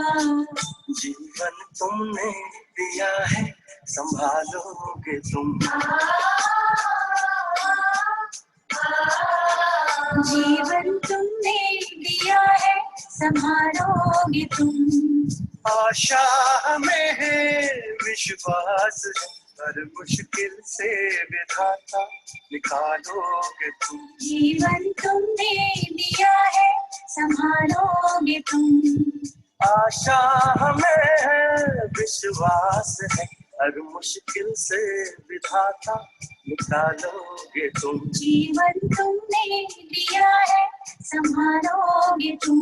जीवन तुमने दिया है, संभालोगे तुम। जीवन तुमने दिया है, संभालोगे तुम। आशा हमें है, विश्वास है, हर मुश्किल से विधाता निकालोगे तुम। जीवन तुमने दिया है, संभालोगे तुम। आशा हमें है, विश्वास है, हर मुश्किल से विधाता निकालोगे तुम। जीवन तुमने दिया है, संभालोगे तुम।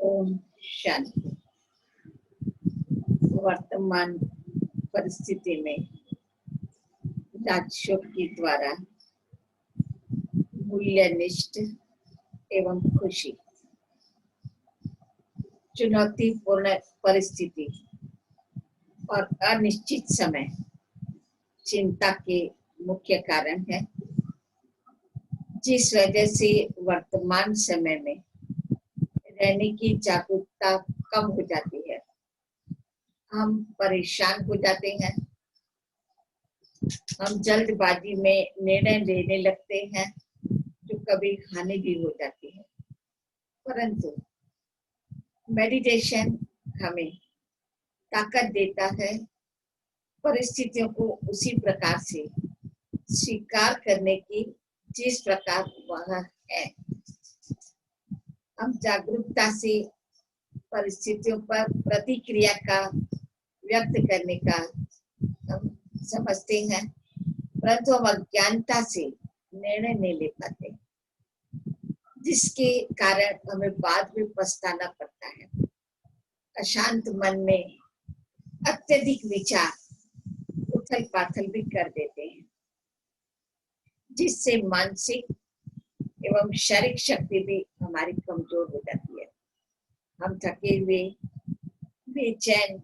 ओम शांति। वर्तमान परिस्थिति में राजयोग के द्वारा मूल्यनिष्ठ एवं खुशी, चुनौतीपूर्ण परिस्थिति और अनिश्चित समय चिंता के मुख्य कारण है, जिस वजह से वर्तमान समय में रहने की जागरूकता कम हो जाती है। हम परेशान हो जाते हैं, हम जल्दबाजी में निर्णय लेने लगते हैं जो कभी हानि भी हो जाती है। परंतु मेडिटेशन हमें ताकत देता है परिस्थितियों को उसी प्रकार से स्वीकार करने की जिस प्रकार वह है। हम जागरूकता से परिस्थितियों पर प्रतिक्रिया का व्यक्त करने का हम समझते हैं, परंतु हम अज्ञानता से निर्णय नहीं ले पाते, जिसके कारण हमें बाद में पछताना पड़ता है। अशांत मन में अत्यधिक विचार उथल पाथल भी कर देते हैं, जिससे मानसिक एवं शारीरिक शक्ति भी हमारी कमजोर हो जाती है। हम थके हुए, बेचैन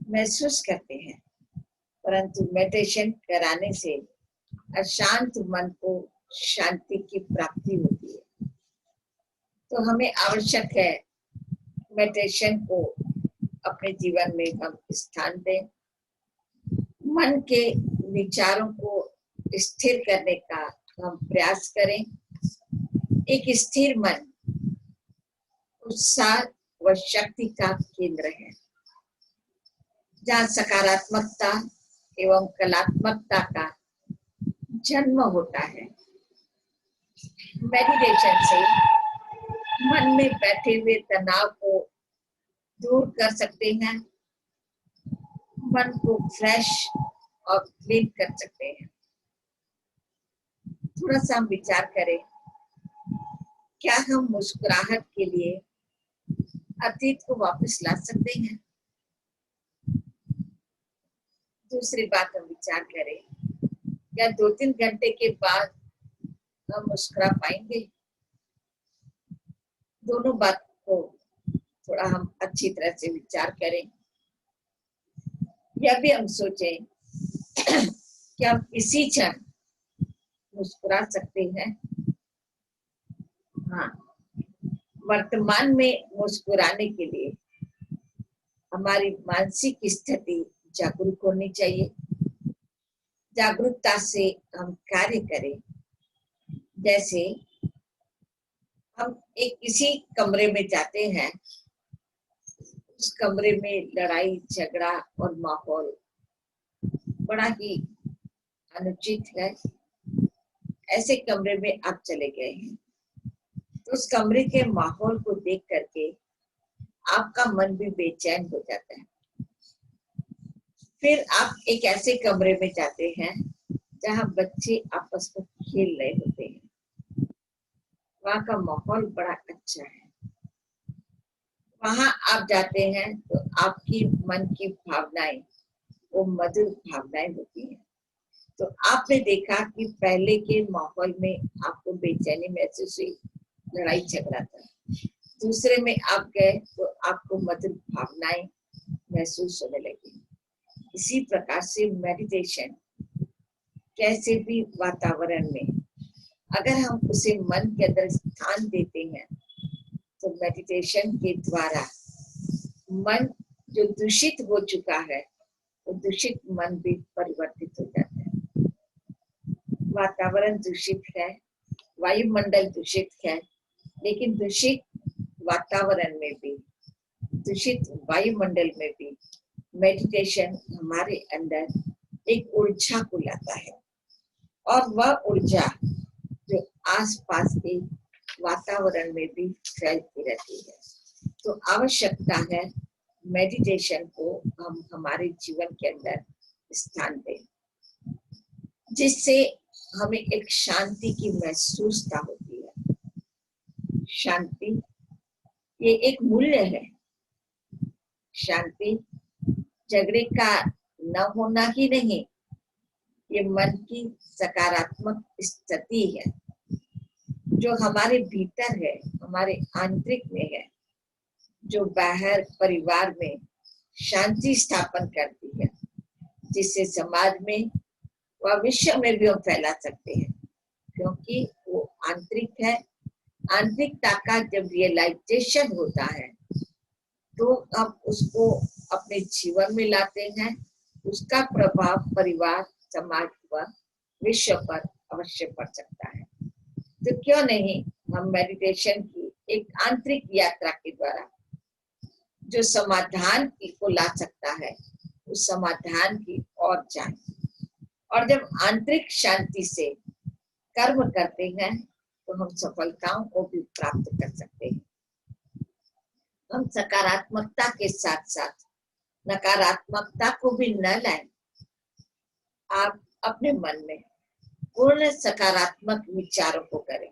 महसूस करते हैं, परंतु मेडिटेशन कराने से अशांत मन को शांति की प्राप्ति होती है। तो हमें आवश्यक है मेडिटेशन को अपने जीवन में हम स्थान दें, मन के विचारों को स्थिर करने का हम प्रयास करें। एक स्थिर मन उत्साह व शक्ति का केंद्र है, जहाँ सकारात्मकता एवं कलात्मकता का जन्म होता है। मेडिटेशन से मन में बैठे हुए तनाव को दूर कर सकते हैं, मन को फ्रेश और क्लीन कर सकते हैं। थोड़ा सा हम विचार करें, क्या हम मुस्कुराहट के लिए अतीत को वापस ला सकते हैं? दूसरी बात हम विचार करें, क्या 2-3 घंटे के बाद हम मुस्कुरा पाएंगे? दोनों बात को थोड़ा हम अच्छी तरह से विचार करें। यह भी हम सोचें कि हम इसी क्षण मुस्कुरा सकते हैं। हाँ, वर्तमान में मुस्कुराने के लिए हमारी मानसिक स्थिति जागरूक होनी चाहिए। जागरूकता से हम कार्य करें। जैसे हम एक किसी कमरे में जाते हैं, उस कमरे में लड़ाई झगड़ा और माहौल बड़ा ही अनुचित है। ऐसे कमरे में आप चले गए हैं, तो उस कमरे के माहौल को देख करके आपका मन भी बेचैन हो जाता है। फिर आप एक ऐसे कमरे में जाते हैं जहाँ बच्चे आपस में खेल रहे होते हैं, वहाँ का माहौल बड़ा अच्छा है। वहां आप जाते हैं तो आपकी मन की भावनाएं वो मधुर भावनाएं होती हैं। तो आपने देखा कि पहले के माहौल में आपको बेचैनी महसूस हुई, लड़ाई झगड़ा था। दूसरे में आप गए तो आपको मधुर भावनाएं महसूस होने लगी। इसी प्रकार से मेडिटेशन कैसे भी वातावरण में अगर हम उसे मन के अंदर स्थान देते हैं तो मेडिटेशन के द्वारा मन जो दूषित हो चुका है वो दूषित मन भी परिवर्तित हो जाता है। वातावरण दूषित है, वायुमंडल दूषित है, लेकिन दूषित वातावरण में भी, दूषित वायुमंडल में भी मेडिटेशन हमारे अंदर एक ऊर्जा को लाता है और वह ऊर्जा जो आसपास के वातावरण में भी फैलती रहती है। तो आवश्यकता है मेडिटेशन को हम हमारे जीवन के अंदर स्थान दें, जिससे हमें एक शांति की महसूसता होती है। शांति ये एक मूल्य है। शांति झगड़े का न होना ही नहीं, ये मन की सकारात्मक स्थिति है जो हमारे भीतर है, हमारे आंतरिक में है, जो बाहर परिवार में शांति स्थापन करती है, जिससे समाज में व विश्व में भी हम फैला सकते हैं, क्योंकि वो आंतरिक है। आंतरिकता का जब रियलाइजेशन होता है तो हम उसको अपने जीवन में लाते हैं, उसका प्रभाव परिवार, समाज व विश्व पर अवश्य पड़ सकता है। तो क्यों नहीं हम मेडिटेशन की एक आंतरिक यात्रा के द्वारा जो समाधान को ला सकता है उस समाधान की ओर जाएं। और जब आंतरिक शांति से कर्म करते हैं तो हम सफलताओं को भी प्राप्त कर सकते हैं। हम सकारात्मकता के साथ साथ नकारात्मकता को भी न लाएं। आप अपने मन में पूर्ण सकारात्मक विचारों को करें,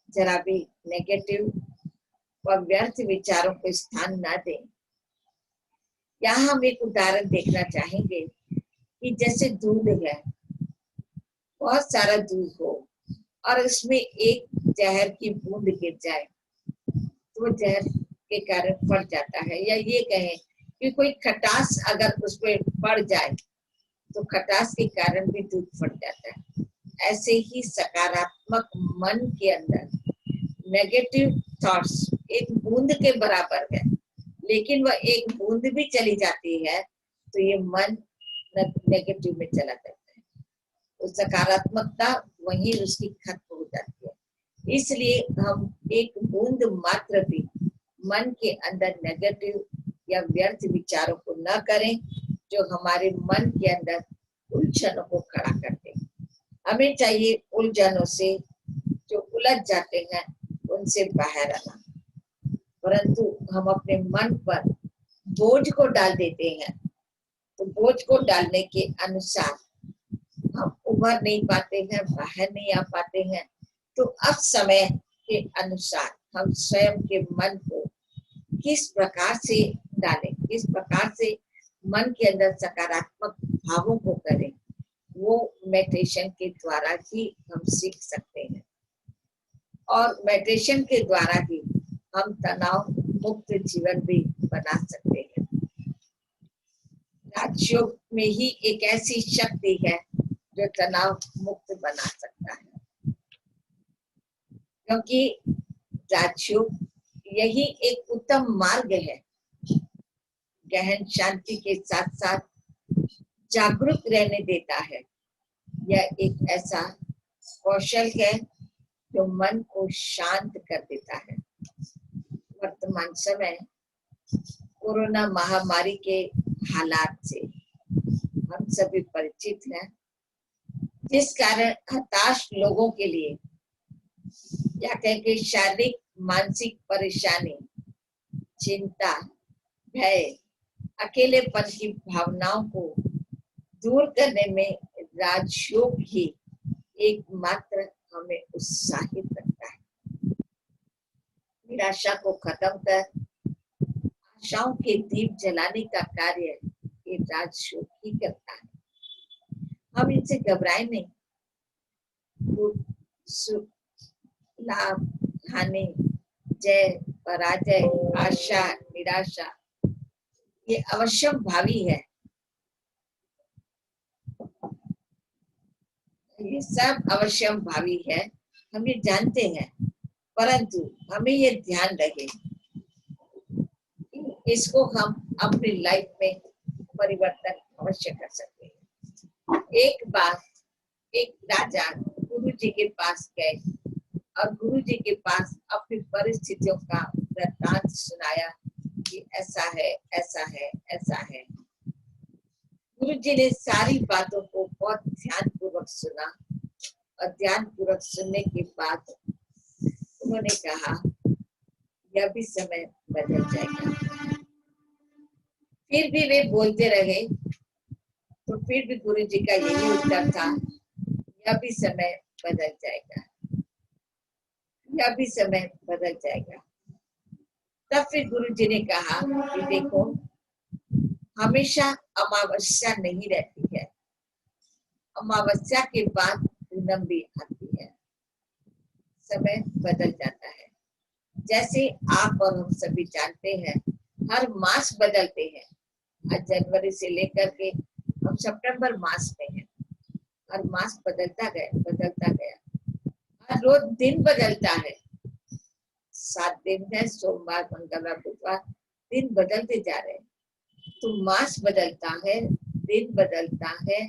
जरा भी नेगेटिव व व्यर्थ विचारों को स्थान न दें। यहाँ हम एक उदाहरण देखना चाहेंगे कि जैसे दूध है, बहुत सारा दूध हो और उसमें एक जहर की बूंद गिर जाए तो वो जहर के कारण फट जाता है, या ये कहें कि कोई खटास अगर उसमें पड़ जाए तो खटास के कारण भी दूध फट जाता है। ऐसे ही सकारात्मक मन के अंदर नेगेटिव थॉट्स एक बूंद के बराबर है, लेकिन वह एक बूंद भी चली जाती है तो ये मन नेगेटिव में चला जाता है, तो सकारात्मकता वहीं उसकी खत्म हो जाती है। इसलिए हम एक बूंद मात्र भी मन के अंदर नेगेटिव या व्यर्थ विचारों को न करें जो हमारे मन के अंदर उलझनों को खड़ा करते हैं। हमें चाहिए उलझनों से जो उलझ जाते हैं उनसे बाहर आना, परंतु हम अपने मन पर बोझ को डाल देते हैं तो बोझ को डालने के अनुसार हम उभर नहीं पाते हैं, बाहर नहीं आ पाते हैं। तो अब समय के अनुसार हम स्वयं के मन को किस प्रकार से डालें, किस प्रकार से मन के अंदर सकारात्मक भावों को करें, वो मेडिटेशन के द्वारा ही हम सीख सकते हैं। और मेडिटेशन के द्वारा ही हम तनाव मुक्त जीवन भी बना सकते हैं। राजयोग में ही एक ऐसी शक्ति है जो तनाव मुक्त बना सकता है, क्योंकि राजयोग यही एक उत्तम मार्ग है। गहन शांति के साथ साथ जागरूक रहने देता है। यह एक ऐसा कौशल है जो मन को शांत कर देता है। वर्तमान समय कोरोना महामारी के हालात से हम सभी परिचित हैं, जिस कारण हताश लोगों के लिए या कह के शारीरिक मानसिक परेशानी, चिंता, भय, अकेलेपन की भावनाओं को दूर करने में राजयोग ही एकमात्र हमें उत्साहित करता है। निराशा को खत्म कर आशाओं के दीप जलाने का कार्य ये राजयोग ही करता है। हम इनसे घबराए नहीं। दुख, सुख, लाभ, हानि, जय, पराजय, आशा, निराशा, ये अवश्यम भावी है। ये सब अवश्यम भावी है, हम ये जानते हैं, परंतु हमें ये ध्यान रहे इसको हम अपनी लाइफ में परिवर्तन अवश्य कर सकते हैं। एक बार एक राजा गुरु जी के पास गए और गुरु जी के पास अपनी परिस्थितियों का वृत्तांत सुनाया कि ऐसा है, ऐसा है, ऐसा है। गुरु जी ने सारी बातों को बहुत ध्यान पूर्वक सुना और ध्यान पूर्वक सुनने के बाद उन्होंने कहा यह भी समय बदल जाएगा। फिर भी वे बोलते रहे तो फिर भी गुरु जी का यही उत्तर था, यह भी समय बदल जाएगा, यह भी समय बदल जाएगा। तब फिर गुरु जी ने कहा कि देखो, हमेशा अमावस्या नहीं रहती है, अमावस्या के बाद पूनम भी आती है, समय बदल जाता है। जैसे आप और हम सभी जानते हैं, हर मास बदलते हैं। आज जनवरी से लेकर के हम सितंबर मास में हैं, हर मास बदलता गया। हर रोज दिन बदलता है, 7 दिन है, सोमवार, मंगलवार, बुधवार, दिन बदलते जा रहे हैं। तो मास बदलता है, दिन बदलता है,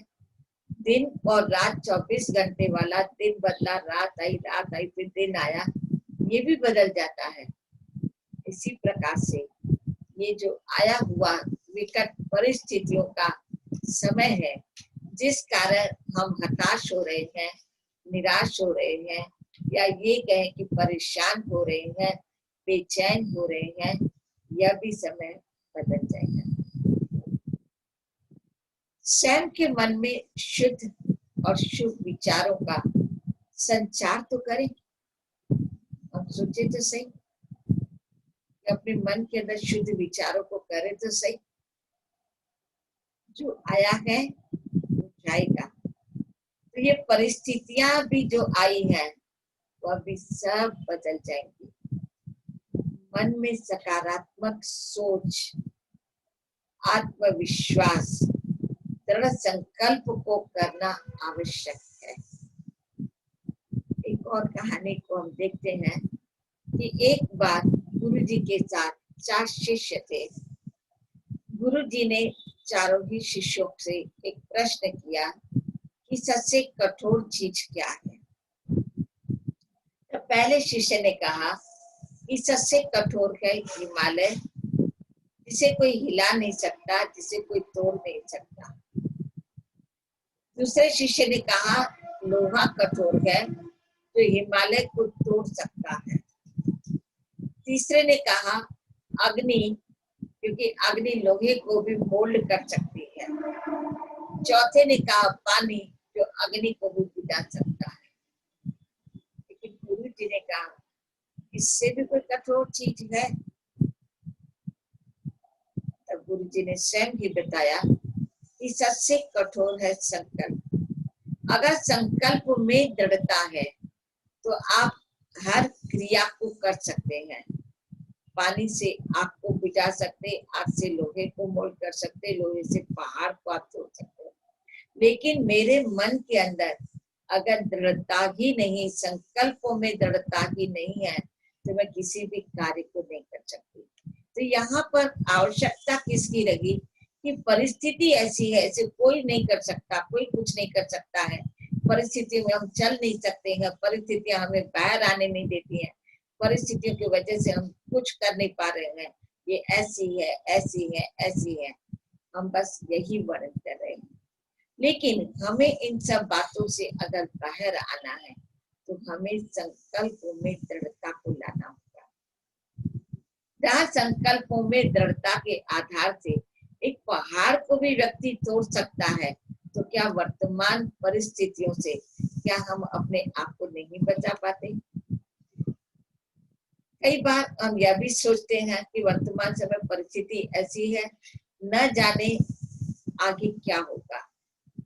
दिन और रात 24 घंटे वाला दिन बदला, रात आई, फिर दिन आया, ये भी बदल जाता है। इसी प्रकार से ये जो आया हुआ विकट परिस्थितियों का समय है, जिस कारण हम हताश हो रहे हैं, निराश हो रहे हैं, या ये कहें कि परेशान हो रहे हैं, बेचैन हो रहे हैं, यह भी समय बदल जाएगा। स्वयं के मन में शुद्ध और शुभ विचारों का संचार तो करें। हम सोचे तो सही, अपने मन के अंदर शुद्ध विचारों को करें तो सही। जो आया है वो जाएगा। तो ये परिस्थितियां भी जो आई हैं वह भी सब बदल जाएंगी। मन में सकारात्मक सोच, आत्मविश्वास, दृढ़ संकल्प को करना आवश्यक है। एक और कहानी को हम देखते हैं कि एक बार गुरु जी के साथ 4 शिष्य थे। गुरु जी ने चारों ही शिष्यों से एक प्रश्न किया कि सबसे कठोर चीज क्या है। तो पहले शिष्य ने कहा कि सबसे कठोर है हिमालय, जिसे कोई हिला नहीं सकता, जिसे कोई तोड़ नहीं सकता। दूसरे शिष्य ने कहा लोहा कठोर है, जो हिमालय को तोड़ सकता है। तीसरे ने कहा अग्नि, क्योंकि अग्नि लोहे को भी मोल्ड कर सकती है। चौथे ने कहा पानी, जो अग्नि को भी बुझा सकता है। लेकिन गुरु जी ने कहा इससे भी कोई कठोर चीज है। तब गुरु जी ने स्वयं ही बताया कि सबसे कठोर है संकल्प। अगर संकल्प में दृढ़ता है तो आप हर क्रिया को कर सकते हैं। पानी से आग को बुझा सकते, आग से लोहे को मोल्ड कर सकते, लोहे से पहाड़ को आप तोड़ सकते। लेकिन मेरे मन के अंदर अगर दृढ़ता ही नहीं, संकल्पों में दृढ़ता ही नहीं है, तो मैं किसी भी कार्य को नहीं कर सकती। तो यहाँ पर आवश्यकता किसकी रही कि परिस्थिति ऐसी है, ऐसे कोई नहीं कर सकता, कोई कुछ नहीं कर सकता है। परिस्थितियों में हम चल नहीं सकते हैं, परिस्थितियां हमें बाहर आने नहीं देती हैं, परिस्थितियों की वजह से हम कुछ कर नहीं पा रहे हैं। ये ऐसी है, ऐसी है, ऐसी है, हम बस यही वर्णन कर रहे हैं। लेकिन हमें इन सब बातों से अगर बाहर आना है तो हमें संकल्पों में दृढ़ता को लाना होगा। जहाँ संकल्पों में दृढ़ता के आधार से एक पहाड़ को भी व्यक्ति तोड़ सकता है, तो क्या वर्तमान परिस्थितियों से क्या हम अपने आप को नहीं बचा पाते? कई बार हम यह भी सोचते हैं कि वर्तमान समय परिस्थिति ऐसी है, न जाने आगे क्या होगा,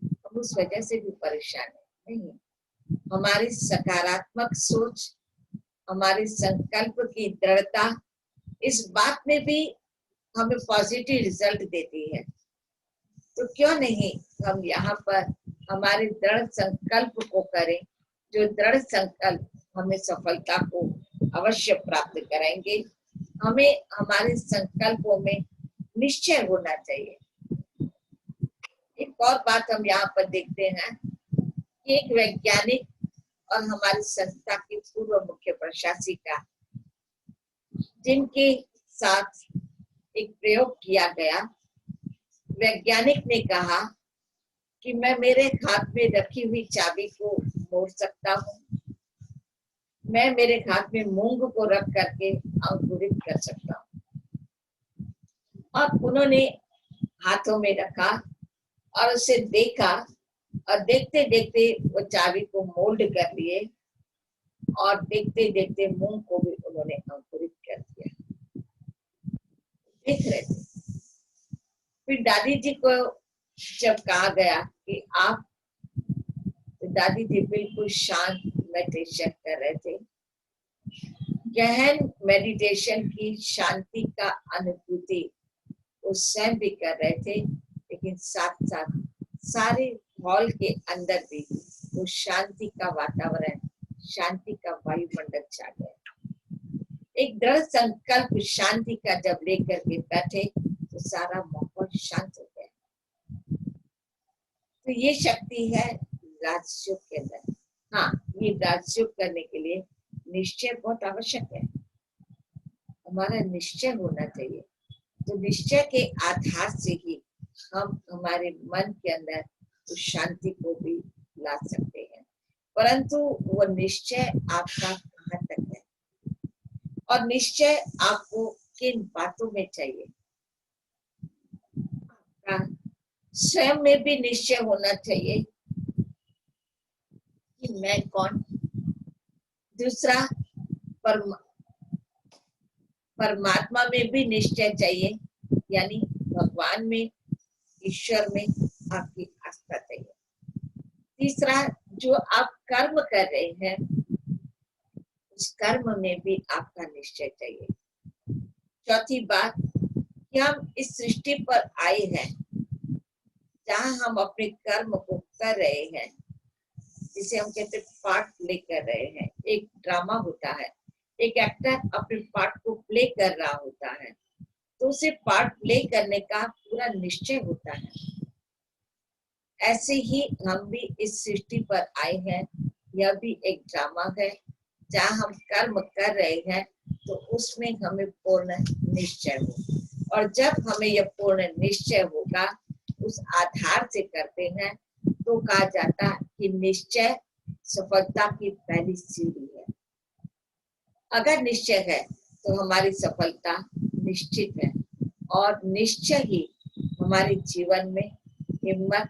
हम उस वजह से भी परेशान है। नहीं, हमारी सकारात्मक सोच, हमारे संकल्प की दृढ़ता इस बात में भी हमें पॉजिटिव रिजल्ट देती है। तो क्यों नहीं हम यहाँ पर हमारे दृढ़ संकल्प को करें, जो दृढ़ संकल्प हमें सफलता को अवश्य प्राप्त कराएंगे। हमें हमारे संकल्पों में निश्चय होना चाहिए। एक और बात हम यहाँ पर देखते हैं कि एक वैज्ञानिक और हमारी संस्था की पूर्व मुख्य प्रशासिका, जिनके साथ एक प्रयोग किया गया, वैज्ञानिक ने कहा कि मैं मेरे हाथ में रखी हुई चाबी को मोड़ सकता हूँ, मैं मेरे हाथ में मूंग को रख करके अंकुरित कर सकता हूँ। और उन्होंने हाथों में रखा और उसे देखा और देखते देखते वो चाबी को मोल्ड कर लिए और देखते देखते मूंग को भी उन्होंने अंकुरित कर दिया। देख रहे थे। फिर दादी जी को जब कहा गया कि आप, तो दादी जी बिल्कुल शांत मेडिटेशन कर रहे थे। गहन मेडिटेशन की शांति का अनुभूति वो स्वयं भी कर रहे थे, लेकिन साथ साथ सारे हॉल के अंदर भी वो शांति का वातावरण, शांति का वायुमंडल छा गया। एक दृढ़ संकल्प शांति का जब लेकर के बैठे तो सारा माहौल शांत हो गया। तो ये शक्ति है राजयोग के अंदर। हाँ, ये राजयोग करने के लिए निश्चय बहुत आवश्यक है। हमारा निश्चय होना चाहिए। तो निश्चय के आधार से ही हम हमारे मन के अंदर उस शांति को भी ला सकते हैं। परंतु वो निश्चय आपका कहाँ तक है और निश्चय आपको किन बातों में चाहिए। आपका स्वयं में भी निश्चय होना चाहिए कि मैं कौन। दूसरा, परमात्मा में भी निश्चय चाहिए, यानी भगवान में, ईश्वर में आपकी आस्था चाहिए। तीसरा, जो आप कर्म कर रहे हैं उस कर्म में भी आपका निश्चय चाहिए। चौथी बात कि हम इस सृष्टि पर आए हैं जहाँ हम अपने कर्म को कर रहे हैं, जिसे हम कहते हैं पार्ट प्ले कर रहे हैं। एक ड्रामा होता है, एक एक्टर अपने पार्ट को प्ले कर रहा होता है, तो उसे पार्ट प्ले करने का पूरा निश्चय होता है। ऐसे ही हम भी इस सृष्टि पर आए हैं, यह भी एक ड्रामा है जहाँ हम कर्म कर रहे हैं, तो उसमें हमें पूर्ण निश्चय हो। और जब हमें यह पूर्ण निश्चय होगा, उस आधार से करते हैं, तो कहा जाता है कि निश्चय सफलता की पहली सीढ़ी है। अगर निश्चय है तो हमारी सफलता निश्चित है, और निश्चय ही हमारे जीवन में हिम्मत,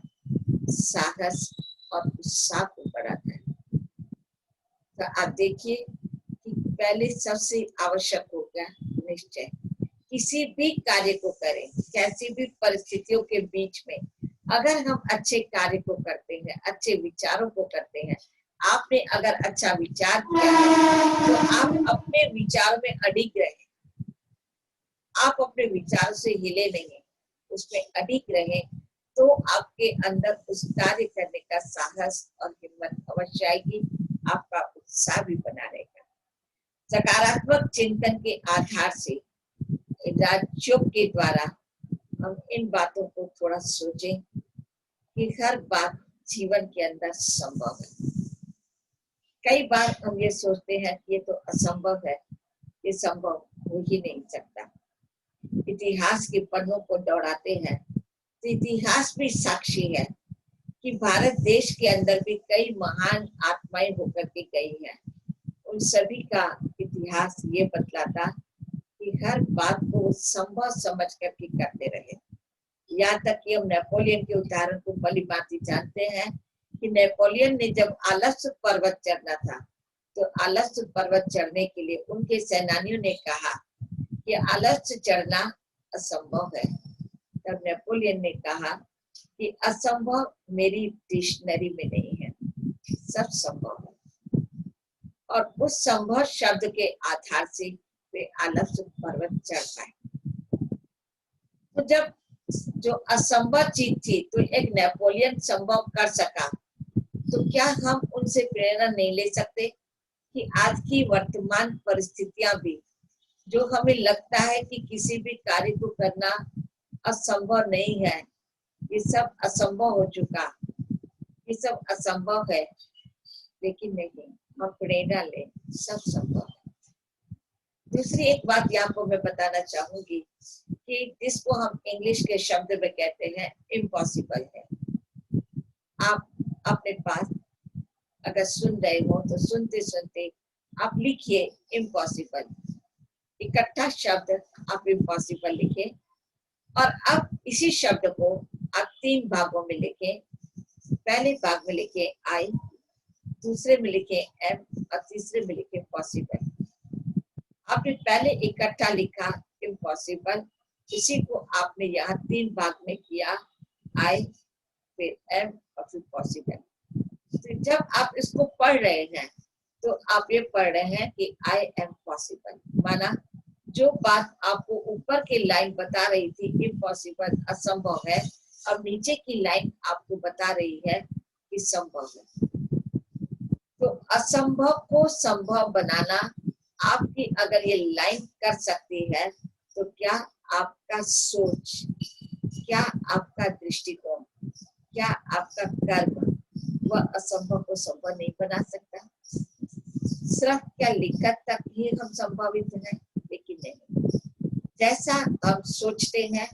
साहस और उत्साह को बढ़ाता है। तो आप देखिए कि पहले सबसे आवश्यक हो गया निश्चय। किसी भी कार्य को करें, कैसी भी परिस्थितियों के बीच में, अगर हम अच्छे कार्य को करते हैं, अच्छे विचारों को करते हैं, आपने अगर अच्छा विचार किया है तो आप अपने विचारों में अडिग रहे, आप अपने विचारों से हिले नहीं, उसमें अडिग रहे, तो आपके अंदर उस कार्य करने का साहस और हिम्मत अवश्य आएगी, आपका उत्साह भी बना रहेगा। सकारात्मक चिंतन के आधार से राजयोग के द्वारा हम इन बातों को थोड़ा सोचें कि हर बात जीवन के अंदर संभव है। कई बार हम ये सोचते हैं कि ये तो असंभव है, ये संभव हो ही नहीं सकता। इतिहास के पन्नों को दौड़ाते हैं तो इतिहास भी साक्षी है कि भारत देश के अंदर भी कई महान आत्माएं होकर के गई हैं। उन सभी का इतिहास ये बतलाता कि हर बात को संभव समझ करके करते रहे। यहाँ तक कि हम नेपोलियन के उदाहरण को भली भांति जानते हैं कि नेपोलियन ने जब आलस्य पर्वत चढ़ना था, तो आलस्य पर्वत चढ़ने के लिए उनके सेनानियों ने कहा कि आलस्य चढ़ना असंभव है। तब नेपोलियन ने कहा कि असंभव मेरी डिक्शनरी में नहीं है, सब संभव है। और उस संभव शब्द के आधार से वे आलस्य पर्वत चढ़ पाए। तो जब जो असंभव चीज थी तो एक नेपोलियन संभव कर सका, तो क्या हम उनसे प्रेरणा नहीं ले सकते कि आज की वर्तमान परिस्थितियां भी, जो हमें लगता है कि किसी भी कार्य को करना असंभव नहीं है, ये सब असंभव हो चुका, ये सब असंभव है, लेकिन नहीं, हम प्रेरणा लें, सब संभव है। दूसरी एक बात यहाँ को मैं बताना चाहूंगी कि जिसको हम इंग्लिश के शब्द में कहते हैं इम्पॉसिबल है। आप अपने पास अगर सुन रहे हो तो सुनते सुनते आप लिखिए इम्पॉसिबल, इकट्ठा शब्द आप इम्पॉसिबल लिखे, और अब इसी शब्द को आप 3 भागों में लिखे। पहले भाग में लिखे आई, दूसरे में लिखे एम, और तीसरे में लिखे पॉसिबल। आपने पहले इकट्ठा लिखा इम्पॉसिबल, इसी को आपने यहाँ 3 भाग में किया, आई, फिर एम और फिर पॉसिबल। तो जब आप इसको पढ़ रहे हैं तो आप ये पढ़ रहे हैं कि आई एम पॉसिबल, माना जो बात आपको ऊपर की लाइन बता रही थी इम्पॉसिबल असंभव है, अब नीचे की लाइन आपको बता रही है कि संभव है। तो असंभव को संभव बनाना आपकी अगर ये लाइन कर सकती है, तो क्या आपका सोच, क्या आपका दृष्टिकोण, क्या आपका कर्म वह असंभव को संभव नहीं बना सकता? सिर्फ क्या लिखत तक ही हम संभावित हैं, लेकिन नहीं, जैसा हम सोचते हैं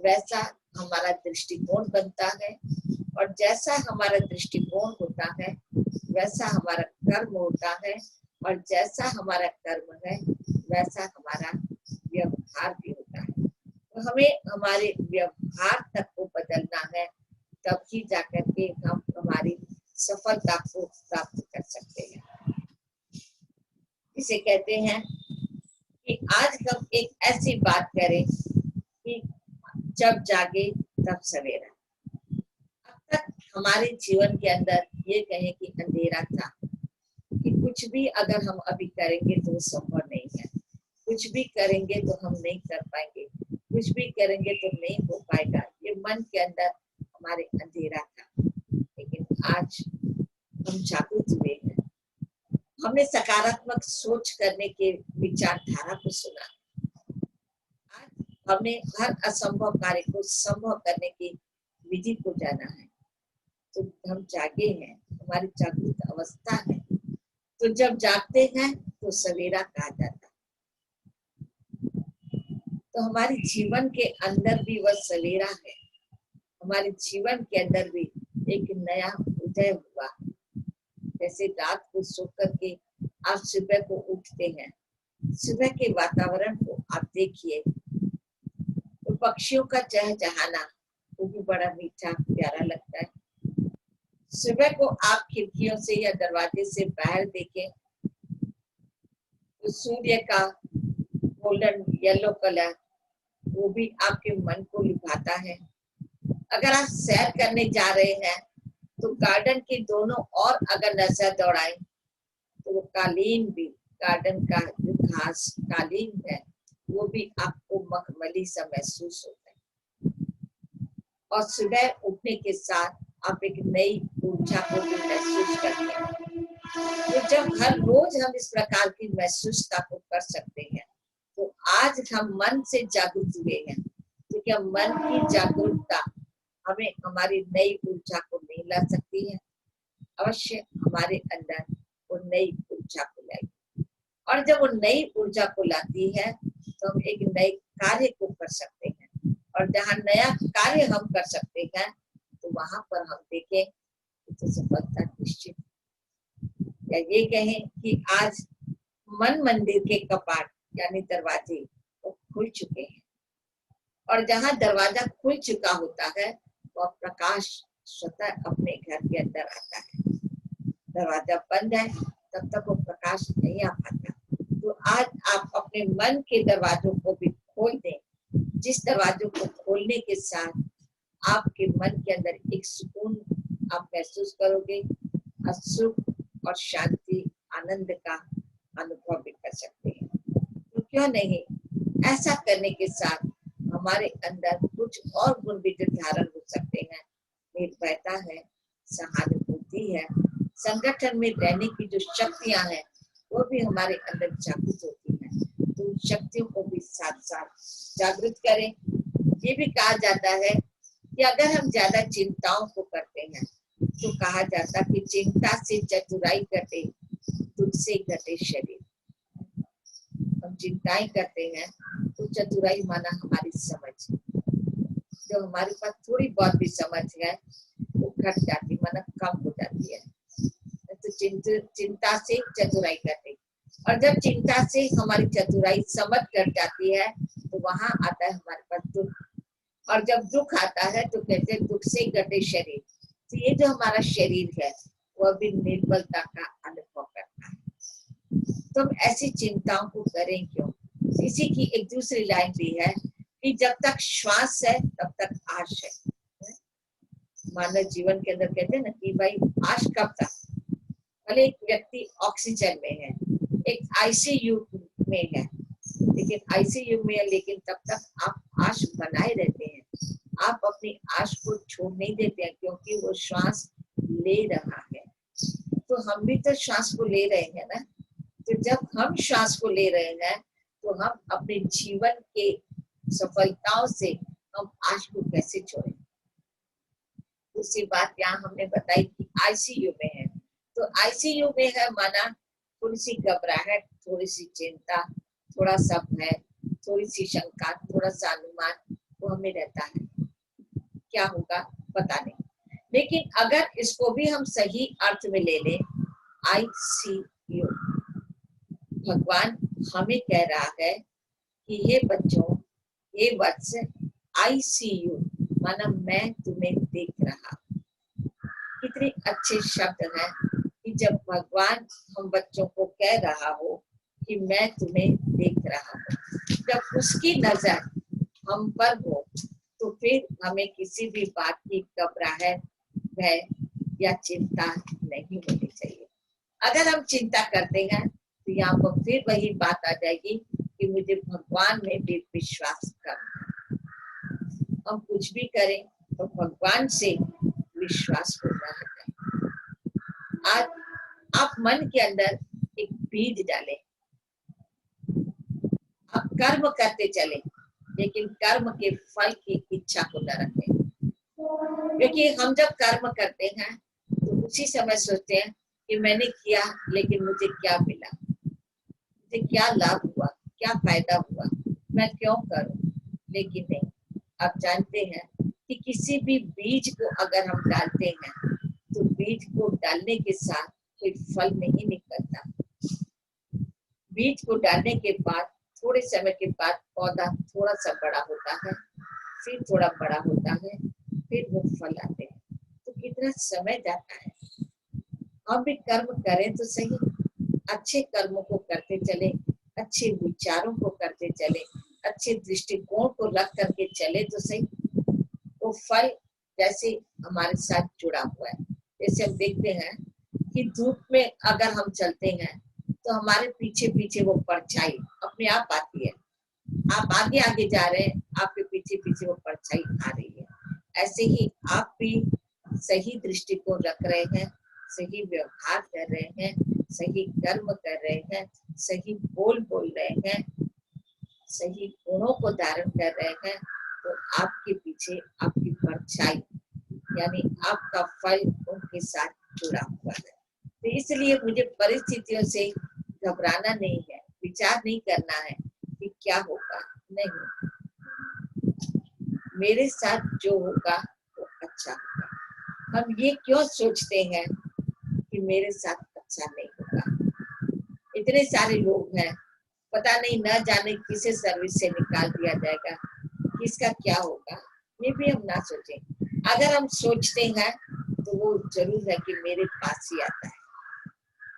वैसा हमारा दृष्टिकोण बनता है, और जैसा हमारा दृष्टिकोण होता है वैसा हमारा कर्म होता है, और जैसा हमारा कर्म है वैसा हमारा व्यवहार भी होता है। तो हमें हमारे व्यवहार तक को बदलना है, तभी जाकर के हम हमारी सफलता को प्राप्त कर सकते हैं। इसे कहते हैं कि आज हम एक ऐसी बात करें कि जब जागे तब सवेरा। अब तक हमारे जीवन के अंदर ये कहें कि अंधेरा था, कि कुछ भी अगर हम अभी करेंगे तो संभव नहीं है, कुछ भी करेंगे तो हम नहीं कर पाएंगे, कुछ भी करेंगे तो नहीं हो पाएगा, ये मन के अंदर हमारे अंधेरा था। लेकिन आज हम जागरूक हुए हैं, हमने सकारात्मक सोच करने के विचारधारा को सुना, आज हमने हर असंभव कार्य को संभव करने की विधि को जाना है। तो हम जागे हैं, हमारी जागृत अवस्था है। तो जब जागते हैं तो सवेरा कहा जाता है। तो हमारे जीवन के अंदर भी वह सवेरा है, हमारे जीवन के अंदर भी एक नया उदय हुआ। जैसे रात को सो करके आप सुबह को उठते हैं, सुबह के वातावरण को आप देखिए, तो पक्षियों का चहचहाना वो भी बड़ा मीठा प्यारा लगता है। सुबह को आप खिड़कियों से या दरवाजे से बाहर देखें तो सूर्य का गोल्डन येलो कलर वो भी आपके मन को लुभाता है। अगर आप सैर करने जा रहे हैं तो गार्डन के दोनों ओर अगर नजर दौड़ाएं तो वो कालीन भी, गार्डन का जो घास कालीन है वो भी आपको मखमली सा महसूस होता है। और सुबह उठने के साथ आप एक नई ऊर्जा को भी महसूस करते हैं। तो जब हर रोज हम इस प्रकार की महसूसता को कर सकते हैं, तो आज हम मन से जागरूक हुए हैं, तो क्या मन की जागरूकता हमें हमारी नई ऊर्जा को नहीं ला सकती है? अवश्य हमारे अंदर वो नई ऊर्जा को लाएगी, और जब वो नई ऊर्जा को लाती है तो हम एक नए कार्य को कर सकते हैं, और जहाँ नया कार्य हम कर सकते हैं तो वहां पर हम देखें तो सफलता निश्चित। या ये कहें कि आज मन मंदिर के कपाट यानी दरवाजे वो खुल चुके हैं, और जहाँ दरवाजा खुल चुका होता है वह प्रकाश स्वतः अपने घर के अंदर आता है। दरवाजा बंद है तब तक वो प्रकाश नहीं आ पाता। तो आज आप अपने मन के दरवाजों को भी खोल दें, जिस दरवाजों को खोलने के साथ आपके मन के अंदर एक सुकून आप महसूस करोगे और सुख और शांति आनंद का अनुभव भी कर सकते हैं। तो क्यों नहीं, ऐसा करने के साथ हमारे अंदर कुछ और गुण भी धारण हो सकते हैं। निर्भयता है, सहानुभूति है, संगठन में रहने की जो शक्तियां हैं वो भी हमारे अंदर जागृत होती हैं। तो उन शक्तियों को भी साथ साथ जागृत करें। ये भी कहा जाता है कि अगर हम ज्यादा चिंताओं को करते हैं तो कहा जाता कि चिंता से चतुराई घटे, दुख से घटे शरीर। हम चिंताएं करते हैं तो चतुराई माना हमारी समझ, जो हमारे पास थोड़ी बहुत भी समझ है वो घट जाती, माना कम हो जाती है। तो चिंता से चतुराई घटे, और जब चिंता से हमारी चतुराई समझ घट जाती है तो वहां आता है हमारे पास दुख, और जब दुख आता है तो कहते हैं दुख से घटे शरीर। तो ये जो हमारा शरीर है वह भी निर्बलता का अनुभव करता है। तो हम ऐसी चिंताओं को करें क्यों? इसी की एक दूसरी लाइन भी है कि जब तक श्वास है तब तक आश है। मानव जीवन के अंदर कहते हैं ना कि भाई आश कब तक? भले एक व्यक्ति ऑक्सीजन में है, एक आईसीयू में है, लेकिन आईसीयू में है, लेकिन तब तक आप आश बनाए रहते हैं। आप अपनी आश को छोड़ नहीं देते हैं क्योंकि वो श्वास ले रहा है। तो हम भी तो श्वास को ले रहे हैं ना। तो जब हम श्वास को ले रहे हैं तो हम अपने जीवन के सफलताओं से हम आश को कैसे छोड़ें? दूसरी बात यहाँ हमने बताई कि आईसीयू में है, तो आईसीयू में है माना थोड़ी सी घबराहट, थोड़ी सी चिंता, थोड़ा सा भय, थोड़ी सी शंका, थोड़ा सा अनुमान वो हमें रहता है। क्या होगा पता नहीं। लेकिन अगर इसको भी हम सही अर्थ में ले लें, आईसीयू, भगवान हमें कह रहा है कि हे बच्चों, हे वत्स, आईसीयू माना मैं तुम्हें देख रहा। कितने अच्छे शब्द हैं कि जब भगवान हम बच्चों को कह रहा हो कि मैं तुम्हें देख रहा हूँ, जब उसकी नजर हम पर हो तो फिर हमें किसी भी बात की घबराहट, भय या चिंता नहीं होनी चाहिए। अगर हम चिंता करते हैं तो यहाँ पर फिर वही बात आ जाएगी कि मुझे भगवान में भी विश्वास करना। हम कुछ भी करें तो भगवान से विश्वास होना है। आज आप मन के अंदर एक बीज डालें, आप कर्म करते चले, लेकिन कर्म के फल की इच्छा को न रखें। क्योंकि हम जब कर्म करते हैं तो उसी समय सोचते हैं कि मैंने किया लेकिन मुझे क्या मिला, मुझे क्या लाभ हुआ, क्या फायदा हुआ, मैं क्यों करूं? लेकिन नहीं, आप जानते हैं कि किसी भी बीज को अगर हम डालते हैं तो बीज को डालने के साथ कोई फल नहीं निकलता। बीज को डालने के बाद थोड़े समय के बाद पौधा थोड़ा सा बड़ा होता है, फिर थोड़ा बड़ा होता है, फिर वो फल आते हैं। तो कितना समय जाता है। हम भी कर्म करें तो सही, अच्छे कर्मों को करते चले, अच्छे विचारों को करते चले, अच्छे दृष्टिकोण को रख करके चले तो सही। वो फल जैसे हमारे साथ जुड़ा हुआ है। जैसे हम देखते हैं कि धूप में अगर हम चलते हैं तो हमारे पीछे पीछे वो परछाई अपने आप आती है। आप आगे आगे जा रहे हैं, आपके पीछे पीछे वो परछाई आ रही है। ऐसे ही आप भी सही दृष्टिकोण रख रहे हैं, सही व्यवहार कर रहे हैं, सही कर्म कर रहे हैं, सही बोल रहे हैं, सही गुणों को धारण कर रहे हैं, तो आपके पीछे आपकी परछाई यानी आपका फल उनके साथ जुड़ा हुआ है। तो इसलिए मुझे परिस्थितियों से घबराना नहीं है, विचार नहीं करना है कि क्या होगा। नहीं, मेरे साथ जो होगा वो अच्छा होगा। हम ये क्यों सोचते हैं कि मेरे साथ अच्छा नहीं होगा? इतने सारे लोग हैं, पता नहीं न जाने किसे सर्विस से निकाल दिया जाएगा, किसका क्या होगा, ये भी हम ना सोचें। अगर हम सोचते हैं तो वो जरूर है कि मेरे पास ही आता है,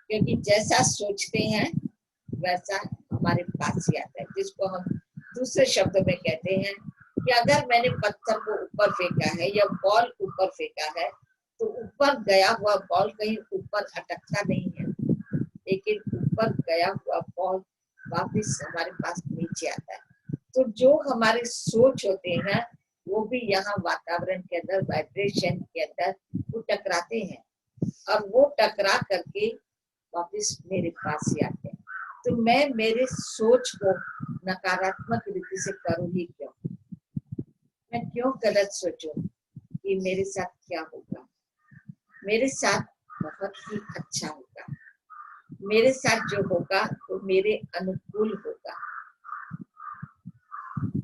क्योंकि जैसा सोचते हैं वैसा हमारे पास ही आता है। जिसको हम दूसरे शब्दों में कहते हैं कि अगर मैंने पत्थर को ऊपर फेंका है या बॉल ऊपर फेंका है तो ऊपर गया हुआ बॉल कहीं ऊपर अटकता नहीं है, लेकिन ऊपर गया हुआ बॉल वापस हमारे पास नीचे आता है। तो जो हमारे सोच होते हैं वो भी यहाँ वातावरण के अंदर, वाइब्रेशन के अंदर वो टकराते हैं और वो टकरा करके वापस मेरे पास ही आते हैं। तो मैं मेरे सोच को नकारात्मक रीति से करूँ ही क्यों? मैं क्यों गलत सोचूं कि मेरे साथ क्या होगा? मेरे साथ बहुत ही अच्छा होगा, मेरे साथ जो होगा वो मेरे अनुकूल होगा,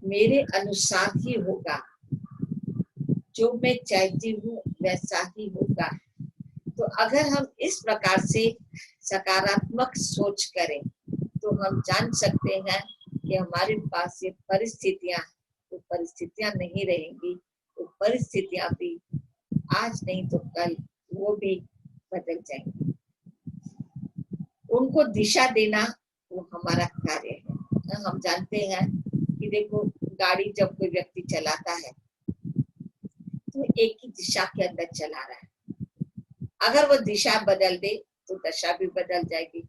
मेरे अनुसार ही होगा, जो मैं चाहती हूँ वैसा ही होगा। तो अगर हम इस प्रकार से सकारात्मक सोच करें तो हम जान सकते हैं कि हमारे पास ये परिस्थितियां, वो परिस्थितियां नहीं रहेंगी, वो परिस्थितियां भी आज नहीं तो कल वो भी बदल जाएंगी। उनको दिशा देना वो हमारा कार्य है। हम जानते हैं कि देखो, गाड़ी जब कोई व्यक्ति चलाता है तो एक ही दिशा के अंदर चला रहा है, अगर वो दिशा बदल दे तो दशा भी बदल जाएगी।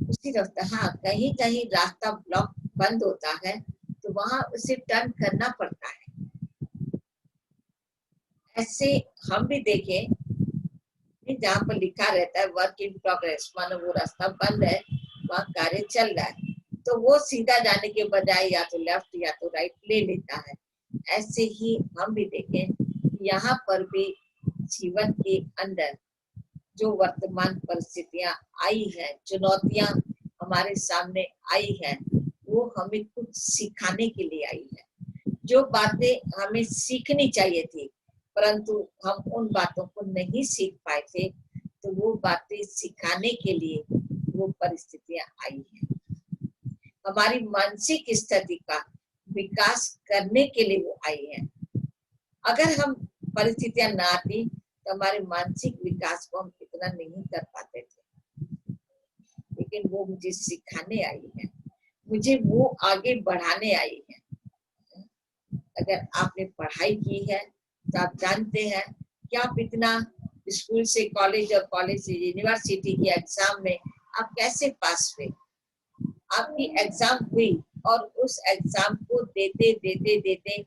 उसी रास्ता, हाँ, कहीं कहीं रास्ता ब्लॉक बंद होता है तो वहां उसे टर्न करना पड़ता है। ऐसे हम भी देखें, जहाँ पर लिखा रहता है वर्क इन प्रोग्रेस, मानो वो रास्ता बंद है, वहाँ कार्य चल रहा है, तो वो सीधा जाने के बजाय या तो लेफ्ट या तो राइट ले लेता है। ऐसे ही हम भी देखें, यहाँ पर भी जीवन के अंदर जो वर्तमान परिस्थितियां आई हैं, चुनौतियां हमारे सामने आई हैं, वो हमें कुछ सिखाने के लिए आई है। जो बातें हमें सीखनी चाहिए थी परंतु हम उन बातों को नहीं सीख पाए थे, तो वो बातें सिखाने के लिए वो परिस्थितियां आई हैं। हमारी मानसिक स्थिति का विकास करने के लिए वो आई है। अगर हम परिस्थितियां ना आती तो हमारे मानसिक विकास को हम इतना नहीं कर पाते थे, लेकिन वो मुझे सिखाने आई है, मुझे वो आगे बढ़ाने आई है। अगर आपने पढ़ाई की है तो आप जानते हैं कि आप इतना स्कूल से कॉलेज और कॉलेज से यूनिवर्सिटी के एग्जाम में आप कैसे पास हुए। आपकी एग्जाम हुई और उस एग्जाम को देते देते देते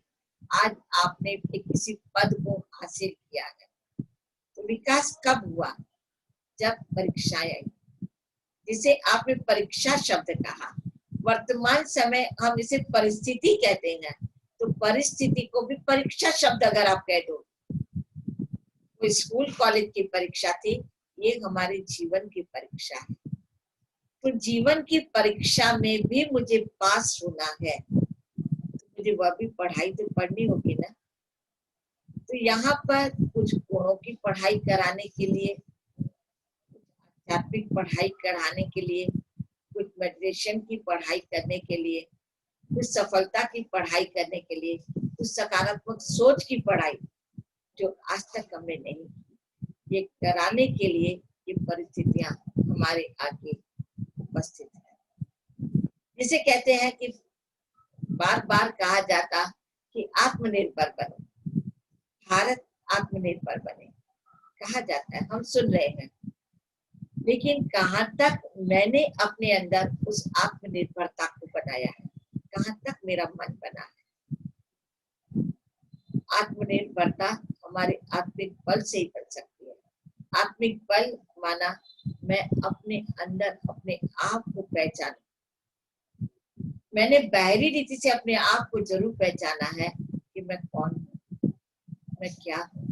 आज आपने किसी पद को हासिल किया है। तो विकास कब हुआ? जब परीक्षाएं आई, जिसे आपने परीक्षा शब्द कहा। वर्तमान समय हम इसे परिस्थिति कहते हैं, तो परिस्थिति को भी परीक्षा शब्द अगर आप कह दो, तो स्कूल कॉलेज की परीक्षा थी, ये हमारे जीवन की परीक्षा है। तो जीवन की परीक्षा में भी मुझे पास होना है, तो मुझे वह भी पढ़ाई तो पढ़नी होगी ना। तो यहाँ पर कुछ गुणों की पढ़ाई कराने के लिए, आध्यात्मिक पढ़ाई कराने के लिए, कुछ मेडिटेशन की पढ़ाई करने के लिए, कुछ सफलता की पढ़ाई करने के लिए, कुछ सकारात्मक सोच की पढ़ाई जो आज तक हमने नहीं की, ये कराने के लिए ये परिस्थितियां हमारे आगे उपस्थित है। जिसे कहते हैं कि बार बार कहा जाता कि आत्मनिर्भर बनो, भारत आत्मनिर्भर बने, कहा जाता है, हम सुन रहे हैं, लेकिन कहाँ तक मैंने अपने अंदर उस आत्मनिर्भरता को बनाया है, कहाँ तक मेरा मन बना है। आत्मनिर्भरता हमारे आत्मिक बल से ही बन सकती है। आत्मिक बल माना मैं अपने अंदर अपने आप को पहचानूं। मैंने बाहरी रीति से अपने आप को जरूर पहचाना है कि मैं कौन हूँ, मैं क्या हूँ,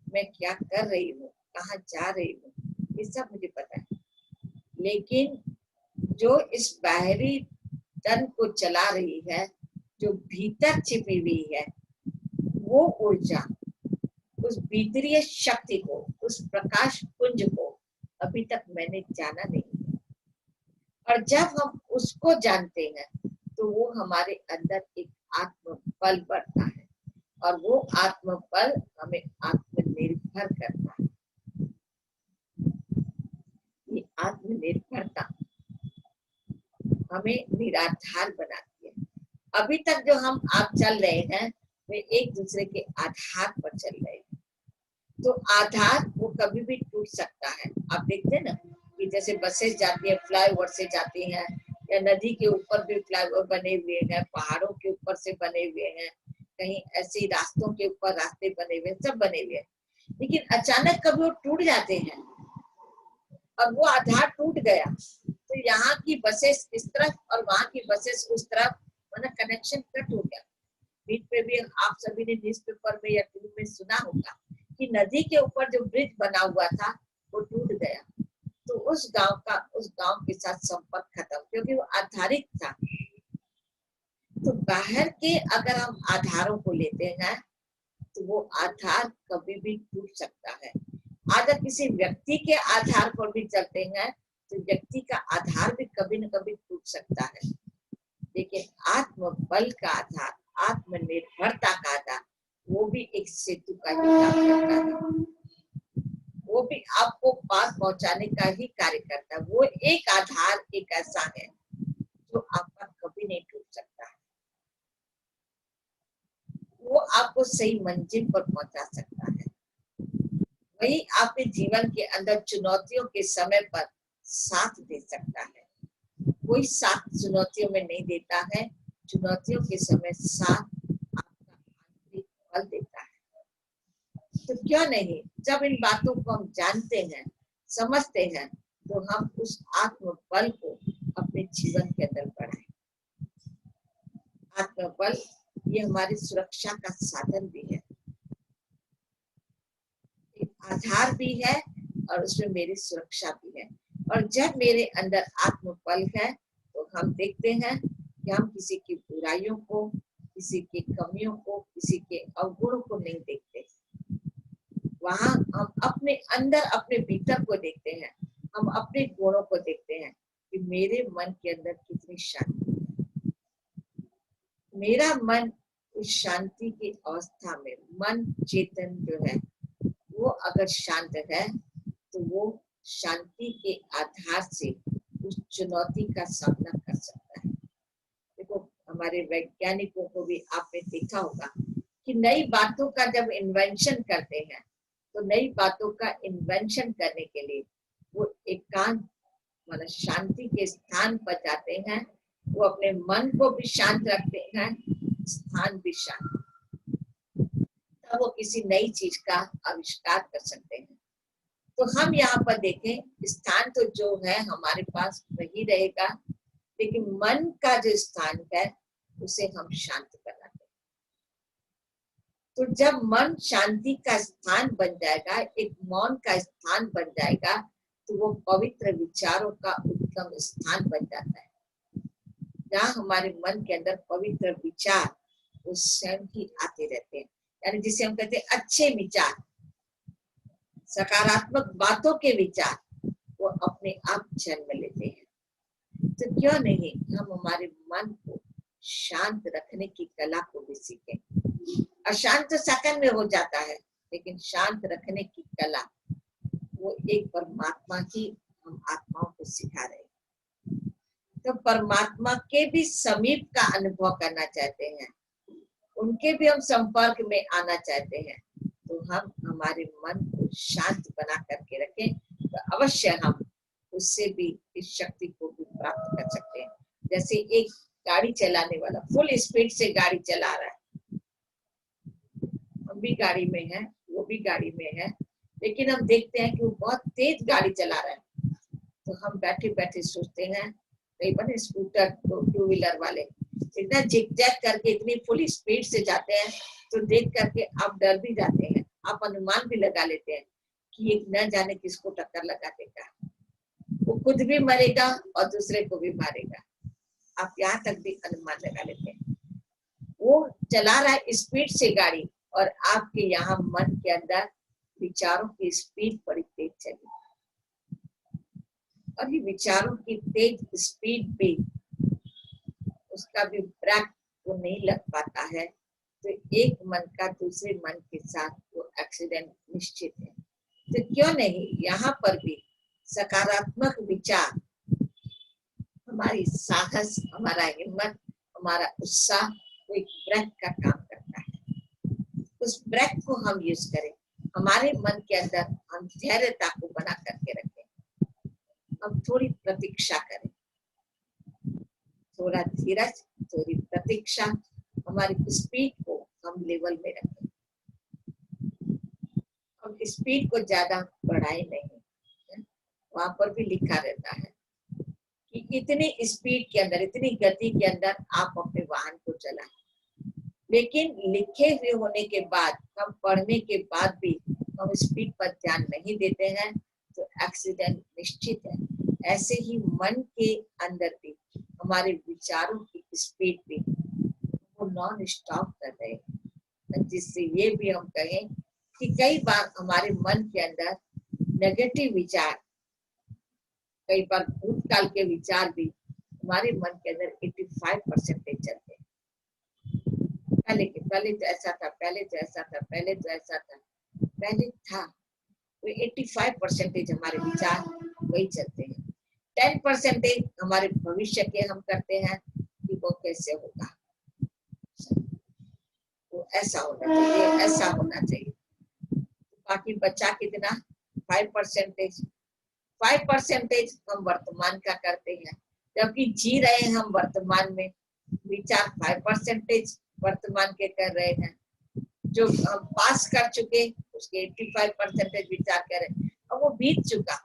मैं क्या कर रही हूँ, कहाँ जा रही हूँ, ये सब मुझे पता है। लेकिन जो इस बाहरी तन को चला रही है, जो भीतर छिपी हुई है, वो ऊर्जा, उस भीतरीय शक्ति को, उस प्रकाश पुंज को अभी तक मैंने जाना नहीं है। और जब हम उसको जानते हैं तो वो हमारे अंदर एक आत्मबल बढ़ता है और वो आत्मबल हमें आत्मनिर्भर करता है। ये आत्मनिर्भरता हमें निराधार बनाती है। अभी तक जो हम आप चल रहे हैं वे एक दूसरे के आधार पर चल रहे हैं। तो आधार वो कभी भी टूट सकता है। आप देखते हैं ना कि जैसे बसेस जाती है फ्लाईओवर से जाती हैं, या नदी के ऊपर भी फ्लाईओवर बने हुए हैं, पहाड़ों के ऊपर से बने हुए हैं, कहीं ऐसे रास्तों के ऊपर रास्ते बने हुए हैं, सब बने हुए हैं। लेकिन अचानक कभी वो टूट जाते हैं और वो आधार टूट गया तो यहाँ की बसेस इस तरफ और वहां की बसेस उस तरफ, मतलब कनेक्शन कट हो गया। बीच पे भी आप सभी ने न्यूज़पेपर में या टीवी में सुना होगा कि नदी के ऊपर जो ब्रिज बना हुआ था वो टूट गया, तो उस गांव के साथ संपर्क खत्म, क्योंकि वो आधारित था। तो बाहर के अगर हम आधारों को लेते हैं तो वो आधार कभी भी टूट सकता है। अगर किसी व्यक्ति के आधार पर भी चलते हैं तो व्यक्ति का आधार भी कभी न कभी टूट सकता है। लेकिन आत्मबल का आधार, आत्मनिर्भरता का आधार, वो भी एक सेतु का ही काम करता है। वो भी आपको पास पहुंचाने का ही कार्य करता है। वो एक आधार एक ऐसा है जो आपका कभी नहीं टूट सकता है। वो आपको सही मंजिल पर पहुंचा सकता है। वही आपके जीवन के अंदर चुनौतियों के समय पर साथ दे सकता है। कोई साथ चुनौतियों में नहीं देता है, चुनौतियों के समय साथ आपका आंतरिक बल देता है। तो क्यों नहीं, जब इन बातों को हम जानते हैं, समझते हैं, तो हम उस आत्मबल को अपने जीवन के अंदर बढ़ाएं। आत्मबल ये हमारी सुरक्षा का साधन भी है, एक आधार भी है और उसमें मेरी सुरक्षा भी है। और जब मेरे अंदर आत्मबल है तो हम देखते हैं कि हम किसी की बुराइयों को, किसी की कमियों को, किसी के अवगुणों को नहीं देखते। वहां हम अपने अंदर, अपने भीतर को देखते हैं, हम अपने गुणों को देखते हैं कि मेरे मन के अंदर कितनी शांति है। मेरा मन उस शांति की अवस्था में, मन चेतन जो है वो अगर शांत है तो वो शांति के आधार से उस चुनौती का सामना कर सकता है। देखो हमारे वैज्ञानिकों को भी आपने देखा होगा कि नई बातों का जब इन्वेंशन करते हैं तो नई बातों का इन्वेंशन करने के लिए वो एकांत मतलब शांति के स्थान पर जाते हैं। वो अपने मन को भी शांत रखते हैं, स्थान भी शांत, तब वो किसी नई चीज का आविष्कार कर सकते हैं। तो हम यहाँ पर देखें, स्थान तो जो है हमारे पास वही रहेगा, लेकिन मन का जो स्थान है उसे हम शांत बनाते हैं। तो जब मन शांति का स्थान बन जाएगा, एक मौन का स्थान बन जाएगा, तो वो पवित्र विचारों का उत्तम स्थान बन जाता है। जहाँ हमारे मन के अंदर पवित्र विचार वो स्वयं ही आते रहते हैं, यानी जिसे हम कहते हैं अच्छे विचार, सकारात्मक बातों के विचार वो अपने आप जन्म लेते हैं। तो क्यों नहीं हम हमारे मन को शांत रखने की कला को भी सीखें। अशांत सेकंड में हो जाता है, लेकिन शांत रखने की कला वो एक परमात्मा ही हम आत्माओं को सिखा रहे हैं। तो परमात्मा के भी समीप का अनुभव करना चाहते हैं, उनके भी हम संपर्क में आना चाहते हैं, तो हम हमारे मन को शांत बना करके रखें, तो अवश्य हम उससे भी इस शक्ति को भी प्राप्त कर सकते हैं। जैसे एक गाड़ी चलाने वाला फुल स्पीड से गाड़ी चला रहा है, हम भी गाड़ी में है, वो भी गाड़ी में है, लेकिन हम देखते हैं कि वो बहुत तेज गाड़ी चला रहा है, तो हम बैठे बैठे सोचते हैं, कई बार स्कूटर टू व्हीलर वाले इतना जिग-जैग करके इतनी फुल स्पीड से जाते हैं, तो देख करके आप डर भी जाते हैं, आप अनुमान भी लगा लेते हैं कि ये न जाने किसको टक्कर लगा देगा, वो खुद भी मरेगा और दूसरे को भी मारेगा। आप यहाँ तक भी अनुमान लगा लेते हैं। वो चला रहा है स्पीड से गाड़ी और आपके यहाँ मन के अंदर विचारों की स्पीड बड़ी तेज चली, और ये विचारों की तेज स्पीड पे उसका भी ब्रेक को नहीं लग पाता है, तो एक मन का दूसरे मन के साथ वो एक्सीडेंट निश्चित है। तो क्यों नहीं यहाँ पर भी सकारात्मक विचार, हमारी साहस, हमारा हिम्मत, हमारा उत्साह वो एक ब्रेक का काम करता है। उस ब्रेक को हम यूज करें, हमारे मन के अंदर हम धैर्यता को बना करके रखें। हम थोड़ी प्रतीक्षा करें, थोड़ा धीरज, थोड़ी प्रतीक्षा, हमारी स्पीड को हम लेवल में रखें। हम स्पीड को ज्यादा बढ़ाए नहीं। वहां पर भी लिखा रहता है कि इतनी स्पीड के अंदर, इतनी गति के अंदर आप अपने वाहन को चलाएं। लेकिन लिखे हुए होने के बाद, हम पढ़ने के बाद भी हम स्पीड पर ध्यान नहीं देते हैं तो एक्सीडेंट निश्चित है। ऐसे ही मन के अंदर भी हमारे विचारों की स्पीड भी वो नॉन स्टॉप कर रहे हैं, जिससे ये भी हम कहें कि कई बार हमारे मन के अंदर नेगेटिव विचार, कई बार भूतकाल के विचार भी हमारे मन के अंदर 85% चलते हैं। पहले तो ऐसा था, पहले तो ऐसा था, पहले तो ऐसा था, पहले था। तो 85% हमारे विचार वही चलते हैं। 10% हमारे भविष्य के हम करते हैं कि वो कैसे होगा, वो ऐसा होना चाहिए, ऐसा होना चाहिए। बाकी बचा कितना? 5%। 5% हम वर्तमान का करते हैं, जबकि जी रहे हैं हम वर्तमान में। विचार 5% वर्तमान के कर रहे हैं। जो हम पास कर चुके उसके 85% विचार कर रहे हैं, और वो बीत चुका,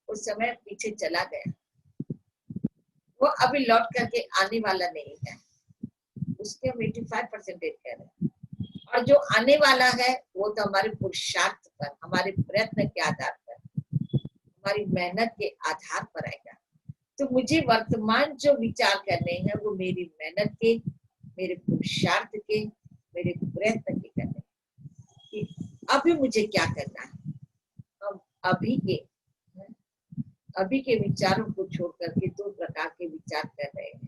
उस समय पीछे चला गया, वो अभी लौट करके आने वाला नहीं है, उसके हम 85% कर रहे हैं। और जो आने वाला है वो तो हमारे पुरुषार्थ पर, हमारे प्रयत्न के आधार पर, हमारी मेहनत के आधार पर आएगा। तो मुझे वर्तमान जो विचार करने हैं वो मेरी मेहनत के, मेरे पुरुषार्थ के, मेरे प्रयत्न के करने कि अभी मुझे क्या करना है। हम अभी के विचारों को छोड़ करके 2 प्रकार के विचार कर रहे हैं।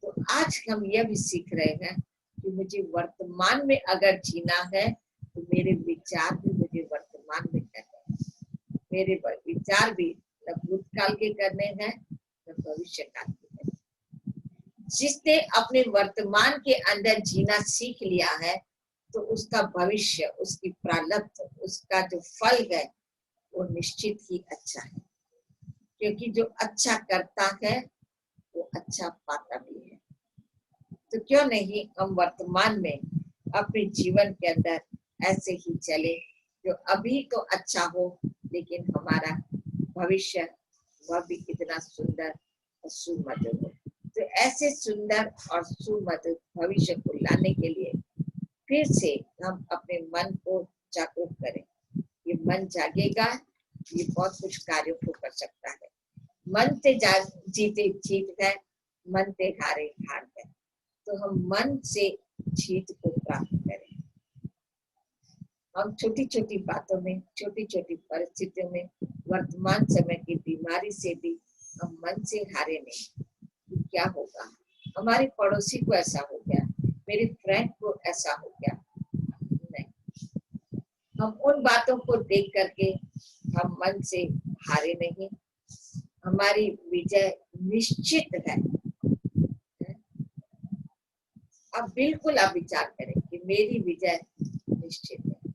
तो आज हम यह भी सीख रहे हैं कि मुझे वर्तमान में अगर जीना है तो मेरे विचार भी मुझे वर्तमान में करने हैं। मेरे विचार भी न भूतकाल के करने हैं न भविष्य काल के करने हैं। जिसने अपने वर्तमान के अंदर जीना सीख लिया है तो उसका भविष्य, उसकी प्रारब्ध, उसका जो फल है वो निश्चित ही अच्छा है। क्योंकि जो अच्छा करता है वो अच्छा पाता भी है। तो क्यों नहीं हम वर्तमान में अपने जीवन के अंदर ऐसे ही चले, जो अभी तो अच्छा हो लेकिन हमारा भविष्य वह भी कितना सुंदर और सुमधुर हो। तो ऐसे सुंदर और सुमधुर भविष्य को लाने के लिए फिर से हम अपने मन को जागरूक करें। ये मन जागेगा, ये बहुत कुछ कार्यों को कर सकता है। मन से जीते जीत है, मन से हारे हार है। तो हम मन से जीत को प्राप्त करें। हम छोटी छोटी बातों में, छोटी छोटी परिस्थितियों में, वर्तमान समय की बीमारी से भी हम मन से हारे नहीं। क्या होगा, हमारे पड़ोसी को ऐसा हो गया, मेरे फ्रेंड को ऐसा हो गया, नहीं, हम उन बातों को देख करके हम मन से हारे नहीं। हमारी विजय निश्चित है। अब बिल्कुल आप विचार करें कि मेरी विजय निश्चित है।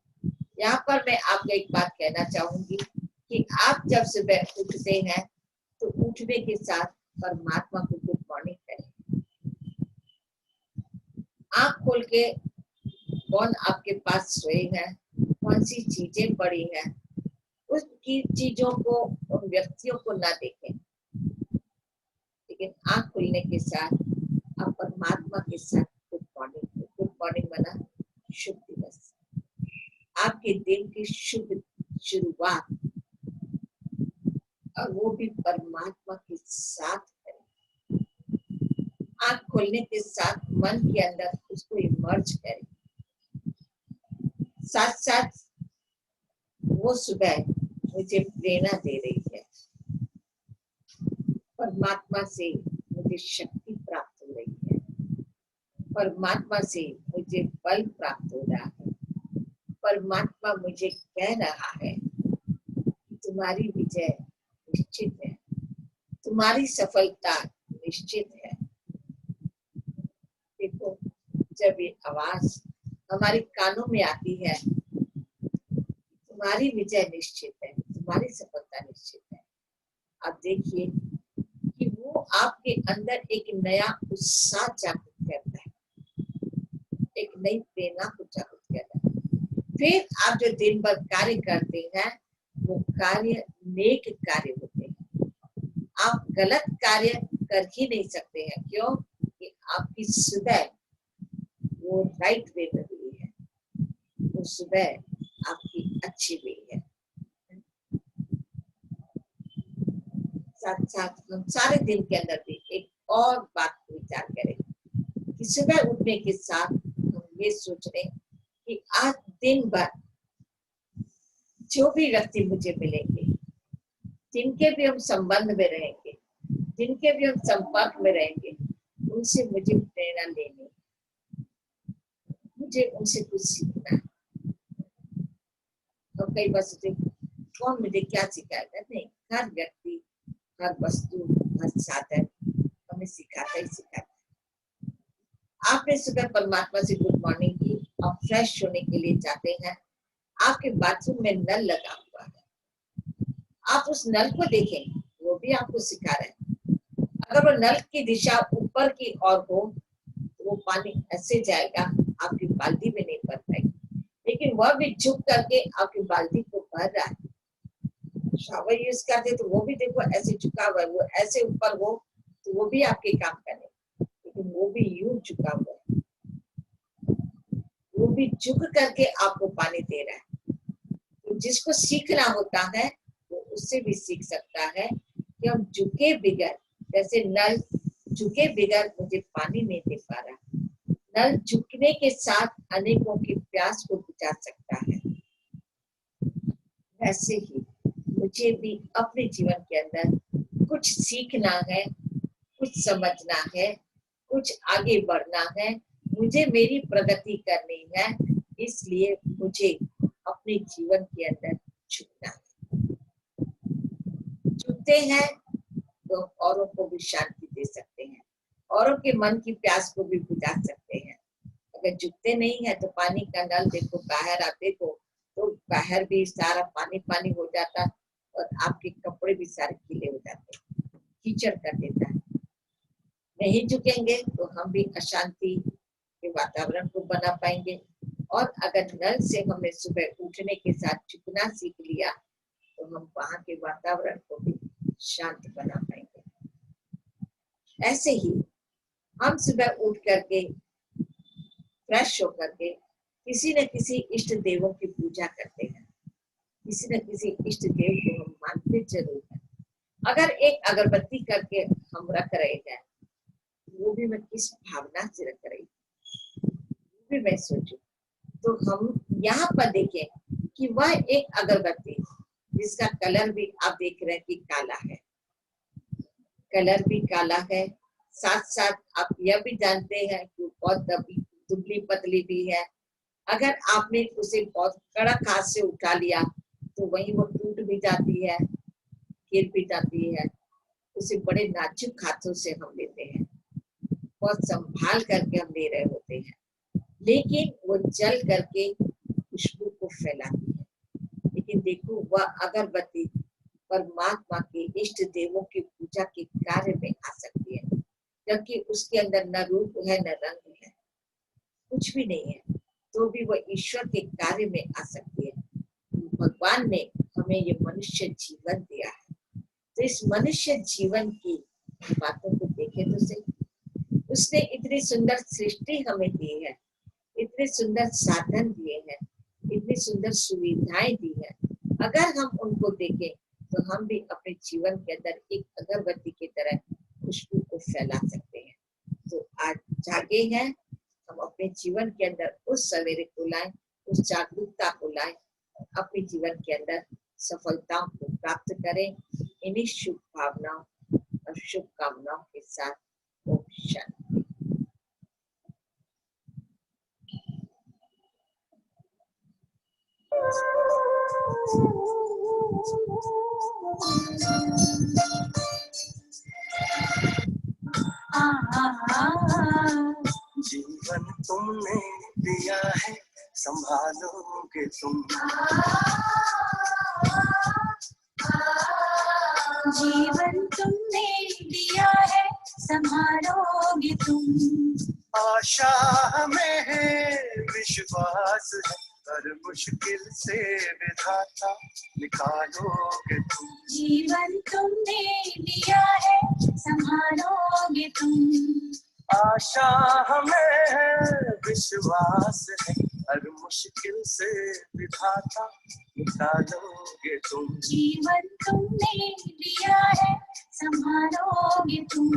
यहाँ पर मैं आपको एक बात कहना चाहूंगी कि आप जब सुबह उठते हैं तो उठने के साथ परमात्मा को गुड मॉर्निंग करें। आंख खोल के कौन आपके पास सोए हैं, कौन सी चीजें पड़ी हैं, उस चीजों को, उन व्यक्तियों को ना देखें, लेकिन आंख खुलने के साथ आप परमात्मा के साथ गुड मॉर्निंग बना शुभ दिवस, आपके दिन की शुभ शुरुआत, और वो भी परमात्मा के साथ करें। आंख खोलने के साथ मन के अंदर उसको इमर्ज करें। साथ साथ वो सुबह मुझे प्रेरणा दे रही है, परमात्मा से मुझे शक्ति प्राप्त हो रही है, परमात्मा से मुझे बल प्राप्त हो रहा है, परमात्मा मुझे कह रहा है तुम्हारी विजय निश्चित है, तुम्हारी सफलता निश्चित है, जब ये आवाज हमारे कानों में आती है, तुम्हारी विजय निश्चित है, तुम्हारी सफलता निश्चित है, आप देखिए कि वो आपके अंदर एक नया उत्साह जागृत करता है, एक नई प्रेरणा को जागृत करता है। फिर आप जो दिन भर कार्य करते हैं वो कार्य नेक कार्य होते हैं। आप गलत कार्य कर ही नहीं सकते हैं, क्यों कि आपकी सुबह वो राइट वे में हुई है, वो सुबह आपकी अच्छी हुई है। साथ साथ हम सारे दिन के अंदर भी एक और बात को विचार करें कि सुबह उठने के साथ हम ये सोच रहे कि आज दिन भर जो भी व्यक्ति मुझे मिलेंगे, जिनके भी हम संबंध में रहेंगे, जिनके भी हम संपर्क में रहेंगे, उनसे मुझे प्रेरणा लेनी, मुझे उनसे कुछ सीखना है। और कई बार सोचे कौन मुझे क्या सिखाएगा, नहीं, हर व्यक्ति, हर वस्तु, हर साधन हमें सिखाता ही सिखाता है। आपने सुबह परमात्मा से गुड मॉर्निंग की और फ्रेश होने के लिए जाते हैं, आपके बाथरूम में नल लगा हुआ है, आप उस नल को देखें, वो भी आपको सिखा रहे हैं। अगर वो नल की दिशा ऊपर की ओर हो तो वो पानी ऐसे जाएगा, आपकी बाल्टी में नहीं भर पाएगी, लेकिन वह भी झुक करके आपकी बाल्टी को भर रहा है। शावर यूज करते तो वो भी देखो ऐसे झुका हुआ है, वो ऐसे ऊपर हो तो वो भी आपके काम करे, लेकिन वो भी यूं झुका हुआ है, वो भी झुक करके आपको पानी दे रहा है। तो जिसको सीखना होता है वो उससे भी सीख सकता है कि हम झुके बिगर, जैसे नल झुके बिगर मुझे पानी नहीं दे पा रहा, नल झुकने के साथ अनेकों की प्यास को बुझा सकता है। वैसे ही मुझे भी अपने जीवन के अंदर कुछ सीखना है, कुछ समझना है, कुछ आगे बढ़ना है, मुझे मेरी प्रगति करनी है, इसलिए मुझे अपने जीवन के अंदर झुकना है। झुकते हैं तो औरों को भी शांति दे सकते हैं, औरों के मन की प्यास को भी बुझा सकते हैं। अगर झुकते नहीं है तो पानी का नल देखो, बाहर आप देखो तो बाहर भी सारा पानी पानी हो जाता और आपके कपड़े भी सारे गीले हो जाते, कीचड़ कर देता है। नहीं झुकेंगे तो हम भी अशांति के वातावरण को बना पाएंगे। और अगर नल से हमने सुबह उठने के साथ झुकना सीख लिया तो हम वहां के वातावरण को भी शांत बना पाएंगे। ऐसे ही हम सुबह उठ करके फ्रेश होकर के किसी न किसी इष्ट देवों की पूजा करते हैं, किसी न किसी इष्ट देव को हम मानते जरूर हैं। अगर एक अगरबत्ती करके हम रख रहे हैं, वो भी मैं किस भावना से रख रही, वो भी मैं सोचूं। तो हम यहाँ पर देखें कि वह एक अगरबत्ती जिसका कलर भी आप देख रहे हैं कि काला है, कलर भी काला है, साथ साथ आप यह भी जानते हैं कि बहुत दुबली पतली भी है। अगर आपने उसे बहुत कड़क हाथ से उठा लिया तो वहीं वो टूट भी जाती है, गिर भी जाती है। उसे बड़े नाजुक हाथों से हम लेते हैं, बहुत संभाल करके हम ले रहे होते हैं, लेकिन वो जल करके खुशबू को फैलाती है। लेकिन देखो वह अगरबत्ती परमात्मा के इष्ट देवों की पूजा के कार्य में आ सकती है, जबकि उसके अंदर न रूप है न रंग है, कुछ भी नहीं है, तो भी वह ईश्वर के कार्य में आ सकती है। भगवान ने हमें ये मनुष्य जीवन दिया है, तो इस मनुष्य जीवन की बातों को देखें तो सही। उसने इतनी सुंदर सृष्टि हमें दी है, इतने सुंदर साधन दिए हैं, इतनी सुंदर सुविधाएं दी है। अगर हम उनको देखें तो हम भी अपने जीवन के अंदर एक अगरबत्ती की तरह खुशबू को फैला सकते हैं। तो आज जागे हैं, हम अपने जीवन के अंदर उस सवेरे को लाएं, उस जागरूकता को लाएं, अपने जीवन के अंदर सफलताओं को प्राप्त करें। इन्हीं शुभ भावनाओं और शुभकामनाओं के साथ ओम शांति। जीवन तुमने दिया है संभालोगे तुम। जीवन तुमने दिया है संभालोगे तुम। आशा हमें है विश्वास है, हर मुश्किल से विधाता निकालोगे तुम। जीवन तुमने दिया है संभालोगे तुम। आशा हमें है विश्वास है, हर मुश्किल से विधाता निकालोगे तुम। जीवन तुमने दिया है संभालोगे तुम।